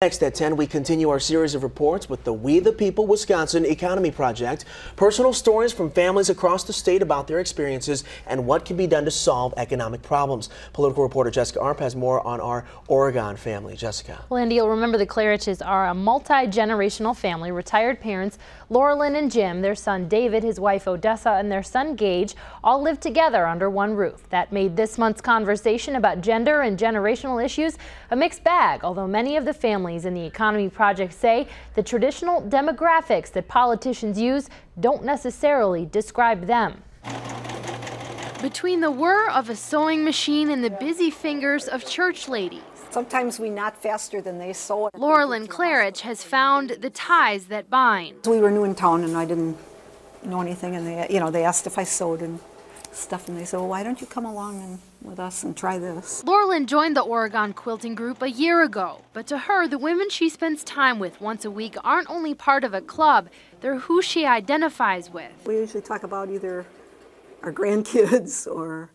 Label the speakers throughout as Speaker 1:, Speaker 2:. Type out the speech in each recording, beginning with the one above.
Speaker 1: Next at 10, we continue our series of reports with the We the People Wisconsin Economy Project. Personal stories from families across the state about their experiences and what can be done to solve economic problems. Political reporter Jessica Arp has more on our Oregon family. Jessica.
Speaker 2: Well, Andy, you'll remember the Clariches are a multi-generational family. Retired parents Laurelyn and Jim, their son David, his wife Odessa, and their son Gage all live together under one roof. That made this month's conversation about gender and generational issues a mixed bag, although many of the families in the Economy Project say the traditional demographics that politicians use don't necessarily describe them. Between the whir of a sewing machine and the busy fingers of church ladies,
Speaker 3: sometimes we knot faster than they sew.
Speaker 2: Laurelyn Clarich has found the ties that bind.
Speaker 3: We were new in town and I didn't know anything, and they asked if I sewed and stuff, and they said, well, why don't you come along with us and try this?
Speaker 2: Laurelyn joined the Oregon Quilting Group a year ago, but to her, the women she spends time with once a week aren't only part of a club, they're who she identifies with.
Speaker 3: We usually talk about either our grandkids or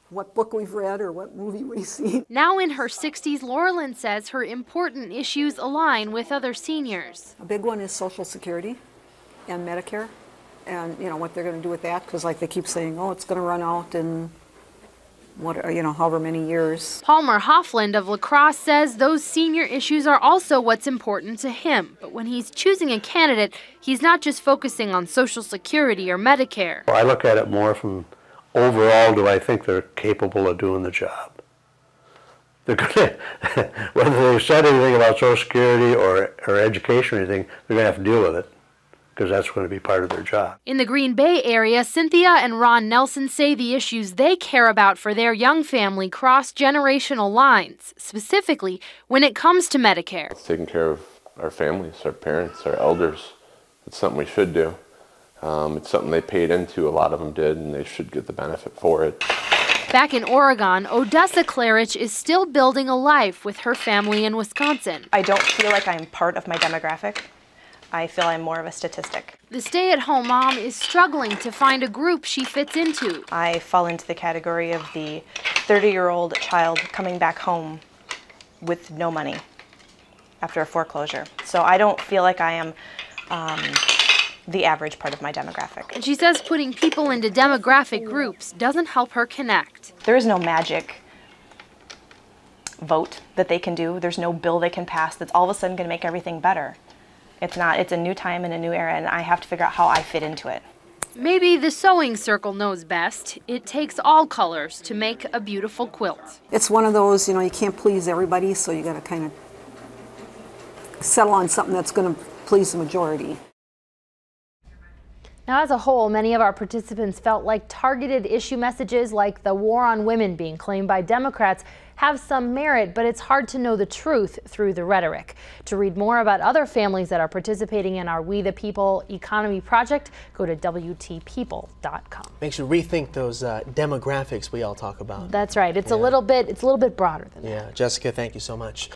Speaker 3: what book we've read or what movie we've seen.
Speaker 2: Now in her 60s, Laurelyn says her important issues align with other seniors.
Speaker 3: A big one is Social Security and Medicare, and what they're going to do with that, because like they keep saying, oh, it's going to run out in however many years.
Speaker 2: Palmer Hoffland of La Crosse says those senior issues are also what's important to him. But when he's choosing a candidate, he's not just focusing on Social Security or Medicare.
Speaker 4: I look at it more from overall, do I think they're capable of doing the job? They're gonna, whether they've said anything about Social Security or education or anything, they're going to have to deal with it, because that's going to be part of their job.
Speaker 2: In the Green Bay area, Cynthia and Ron Nelson say the issues they care about for their young family cross generational lines, specifically when it comes to Medicare.
Speaker 5: It's taking care of our families, our parents, our elders. It's something we should do. It's something they paid into, a lot of them did, and they should get the benefit for it.
Speaker 2: Back in Oregon, Odessa Clarich is still building a life with her family in Wisconsin.
Speaker 6: I don't feel like I'm part of my demographic. I feel I'm more of a statistic.
Speaker 2: The stay-at-home mom is struggling to find a group she fits into.
Speaker 6: I fall into the category of the 30-year-old child coming back home with no money after a foreclosure. So I don't feel like I am the average part of my demographic.
Speaker 2: And she says putting people into demographic groups doesn't help her connect.
Speaker 6: There is no magic vote that they can do. There's no bill they can pass that's all of a sudden going to make everything better. It's not. It's a new time and a new era, and I have to figure out how I fit into it.
Speaker 2: Maybe the sewing circle knows best. It takes all colors to make a beautiful quilt.
Speaker 3: It's one of those, you can't please everybody, so you got to kind of settle on something that's going to please the majority.
Speaker 2: Now, as a whole, many of our participants felt like targeted issue messages like the war on women being claimed by Democrats have some merit, but it's hard to know the truth through the rhetoric. To read more about other families that are participating in our We the People Economy Project, go to WTPeople.com.
Speaker 1: Makes you rethink those demographics we all talk about.
Speaker 2: That's right. It's a little bit broader than that.
Speaker 1: Yeah, Jessica, thank you so much.